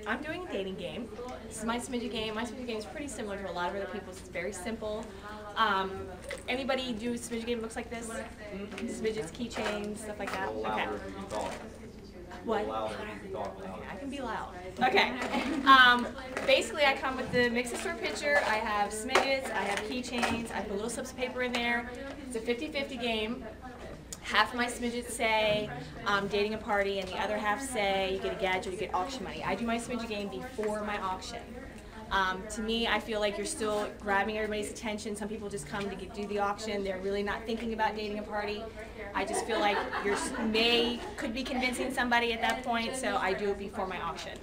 I'm doing a dating game. This is my smidget game. My smidget game is pretty similar to a lot of other people's. It's very simple. Anybody do a smidget game that looks like this? Smidgets, keychains, stuff like that? Okay. What? Okay, I can be loud. Okay. Basically, I come with the mix and store picture. I have smidgets, I have keychains, I put little slips of paper in there. It's a 50-50 game. Half of my smidgets say dating a party, and the other half say you get a gadget, you get auction money. I do my smidget game before my auction. To me, I feel like you're still grabbing everybody's attention. Some people just come to do the auction. They're really not thinking about dating a party. I just feel like you could be convincing somebody at that point, so I do it before my auction.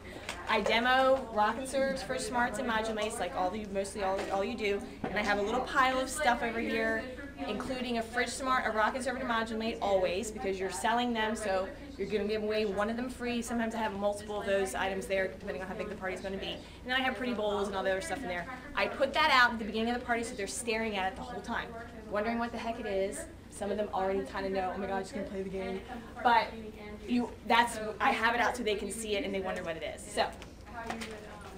I demo rock and serves for smarts and modulates, like mostly all you do, and I have a little pile of stuff over here, including a fridge smart, a rock and serve, and a modulate, always, because you're selling them, so you're going to give away one of them free. Sometimes I have multiple of those items there, depending on how big the party's going to be. And then I have pretty bowls and all the other stuff in there. I put that out at the beginning of the party so they're staring at it the whole time, wondering what the heck it is. Some of them already kind of know, oh my god, I'm just going to play the game. But I have it out so they can see it and they wonder what it is. So,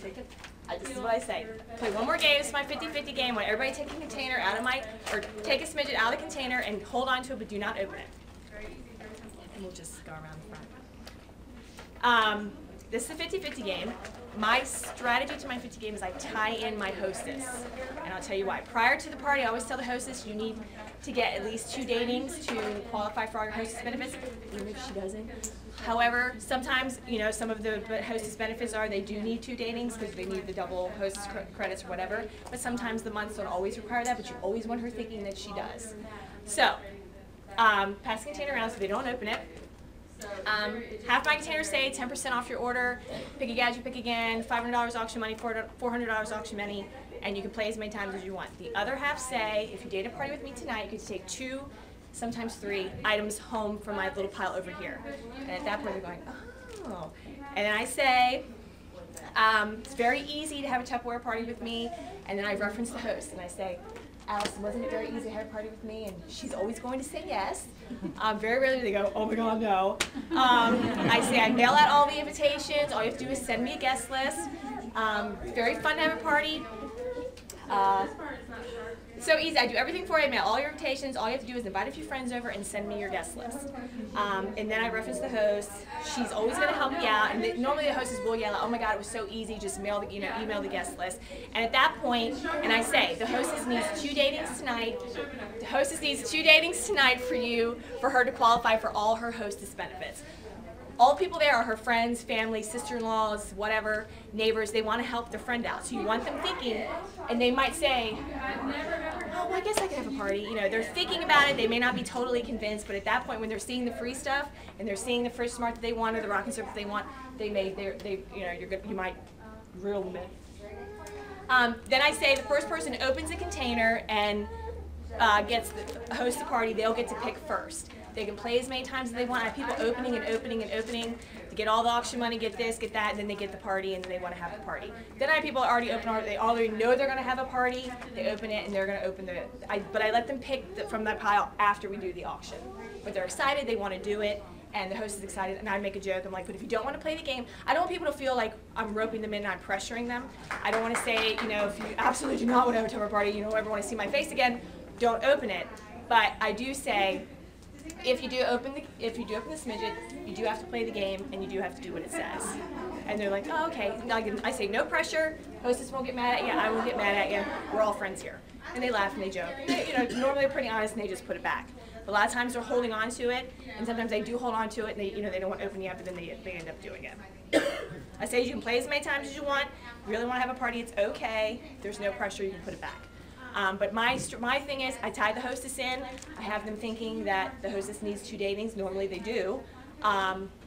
this is what I say. Play one more game. This is my 50-50 game. When everybody take a container out of or take a smidget out of the container and hold on to it, but do not open it. And we'll just go around the front. This is a 50-50 game. My strategy to my 50 game is I tie in my hostess, and I'll tell you why. Prior to the party, I always tell the hostess you need to get at least 2 datings to qualify for all your hostess benefits, even if she doesn't. However, sometimes, some of the hostess benefits they do need 2 datings because they need the double hostess credits or whatever, but sometimes the months don't always require that, but you always want her thinking that she does. So, pass the container around so they don't open it. Half my containers say 10% off your order, pick a gadget, pick again, $500 auction money, $400 auction money, and you can play as many times as you want. The other half say, if you date a party with me tonight, you can take 2, sometimes 3 items home from my little pile over here. And at that point they're going, oh. And then I say, it's very easy to have a Tupperware party with me, and then I reference the host, and I say, Allison, wasn't it very easy to have a party with me? And she's always going to say yes. Very rarely do they go, oh my god, no. I say I mail out all the invitations. All you have to do is send me a guest list. Very fun to have a party. So easy. I do everything for you. I mail all your invitations. All you have to do is invite a few friends over and send me your guest list. And then I reference the host. She's always going to help me out. And normally the hostess will yell, oh my god, it was so easy. Just email the guest list. And at that point, and I say, the hostess needs 2 datings tonight. The hostess needs 2 datings tonight for her to qualify for all her hostess benefits. All the people there are her friends, family, sister-in-laws, whatever, neighbors. They want to help their friend out. So you want them thinking, and they might say, oh, well, I guess I could have a party. They're thinking about it. They may not be totally convinced, but at that point, when they're seeing the free stuff and they're seeing the fridge smart that they want or the rock and serve that they want, you might reel them in. Then I say the first person opens a container and gets the host the party. They'll get to pick first. They can play as many times as they want. I have people opening and opening and opening to get all the auction money, get this, get that, and then they get the party, and then they want to have the party. Then I have people already open, they already know they're going to have a party. They open it, and they're going to open but I let them pick from that pile after we do the auction. But they're excited, they want to do it, and the host is excited, and I make a joke. I'm like, but if you don't want to play the game, I don't want people to feel like I'm roping them in and I'm pressuring them. I don't want to say, if you absolutely do not want to have a Tupperware party, you don't ever want to see my face again, don't open it. But I do say, if you do open the smidget, you do have to play the game and you do have to do what it says. And they're like, oh, okay. I say no pressure. Hostess won't get mad at you. I won't get mad at you. We're all friends here. And they laugh and they joke. Normally they're pretty honest and they just put it back. A lot of times they're holding on to it, and sometimes they do hold on to it and they don't want to open it up, but then they end up doing it. I say you can play as many times as you want. If you really want to have a party, it's okay. There's no pressure. You can put it back. But my thing is, I tie the hostess in. I have them thinking that the hostess needs 2 datings. Normally they do.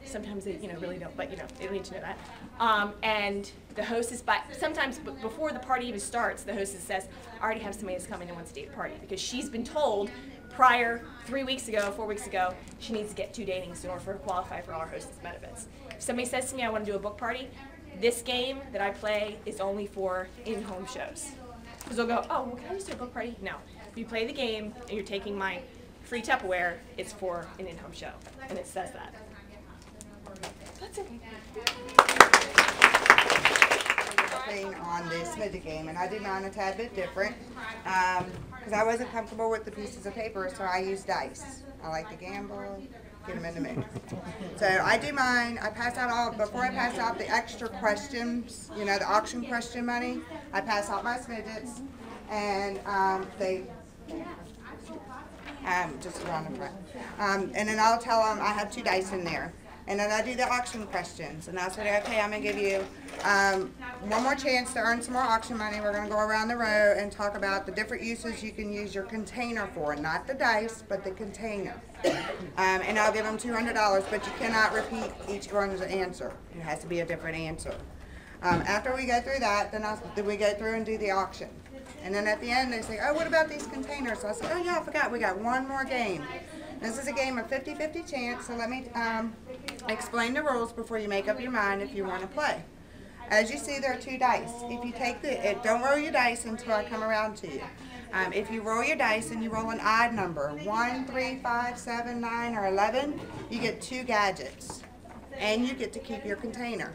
Sometimes they really don't, but they don't need to know that. And the hostess, sometimes before the party even starts, the hostess says, I already have somebody that's coming and wants to date a party, because she's been told prior 3 weeks ago, 4 weeks ago, she needs to get 2 datings in order for her to qualify for all her hostess benefits. If somebody says to me, I want to do a book party, this game that I play is only for in-home shows. Because they'll go, oh, well, can I just do a book party? No. If you play the game and you're taking my free Tupperware, it's for an in-home show. And it says that. That's okay. Thing on the smidget game, and I did mine a tad bit different because I wasn't comfortable with the pieces of paper, so I used dice. I like to gamble, get them in the mix. So I do mine. I pass out all before I pass out the extra questions. You know, the auction question money. I pass out my smidgets, and they. Just around the front. And then I'll tell them I have 2 dice in there. And then I do the auction questions. And I'll say, okay, I'm going to give you one more chance to earn some more auction money. We're going to go around the row and talk about the different uses you can use your container for. Not the dice, but the container. And I'll give them $200, but you cannot repeat each one's answer. It has to be a different answer. After we go through that, then we go through and do the auction. And then at the end, they say, oh, what about these containers? So I said, oh, yeah, I forgot. We got one more game. This is a game of 50-50 chance, so let me explain the rules before you make up your mind if you want to play. As you see, there are 2 dice. If you take don't roll your dice until I come around to you. If you roll your dice and you roll an odd number, 1, 3, 5, 7, 9, or 11, you get 2 gadgets, and you get to keep your container.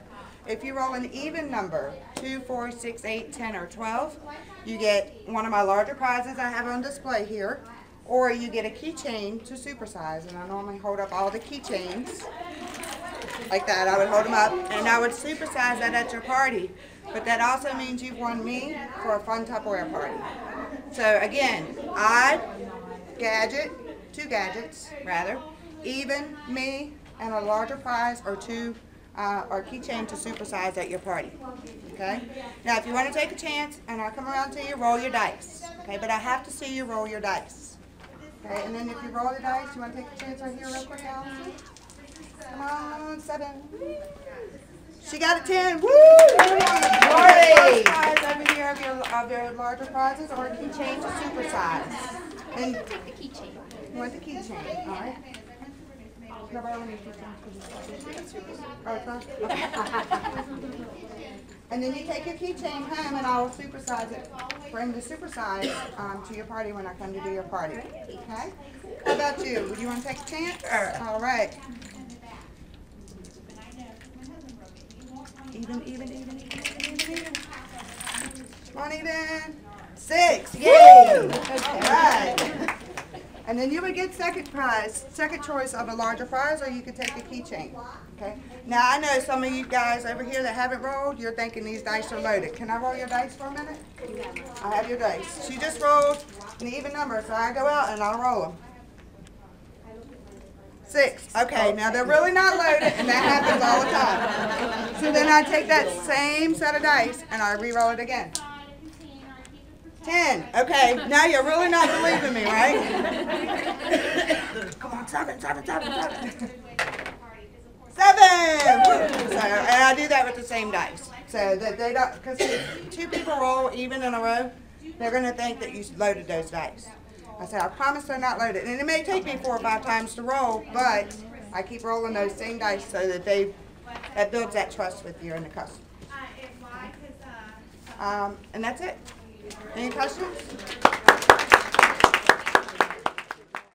If you roll an even number, 2, 4, 6, 8, 10, or 12, you get one of my larger prizes I have on display here, or you get a keychain to supersize. And I normally hold up all the keychains like that. I would hold them up, and I would supersize that at your party. But that also means you've won me for a fun Tupperware party. So again, odd, gadget, 2 gadgets rather, even, me, and a larger prize or 2 or keychain to supersize at your party. Okay? Now, if you want to take a chance and I come around to you, roll your dice. Okay? But I have to see you roll your dice. Okay? And then if you roll the dice, you want to take a chance right here real quick, Allison? Come on, 7. She got a 10. Woo! Great! Prize over here of your larger prizes or a keychain to supersize. And Take the keychain. you want the keychain, all right? And then you take your keychain home and I'll supersize it, bring the supersize to your party when I come to do your party. Okay? How about you? Would you want to take a chance? All right. Even. Come on, even. 6. Yay! All right. And then you would get second choice of a larger prize, or you could take a keychain. Okay. Now I know some of you guys over here that haven't rolled, you're thinking these dice are loaded. Can I roll your dice for a minute? I have your dice. She just rolled an even number, so I go out and I'll roll them. 6. Okay, now they're really not loaded, and that happens all the time. So then I take that same set of dice and I re-roll it again. 10. Okay, now you're really not believing me, right? Come on, 7. 7. So, and I do that with the same dice. So that they don't, because if 2 people roll even in a row, they're going to think that you loaded those dice. I said, I promise they're not loaded. And it may take me 4 or 5 times to roll, but I keep rolling those same dice so that that builds that trust with you and the customer. And that's it. Any questions?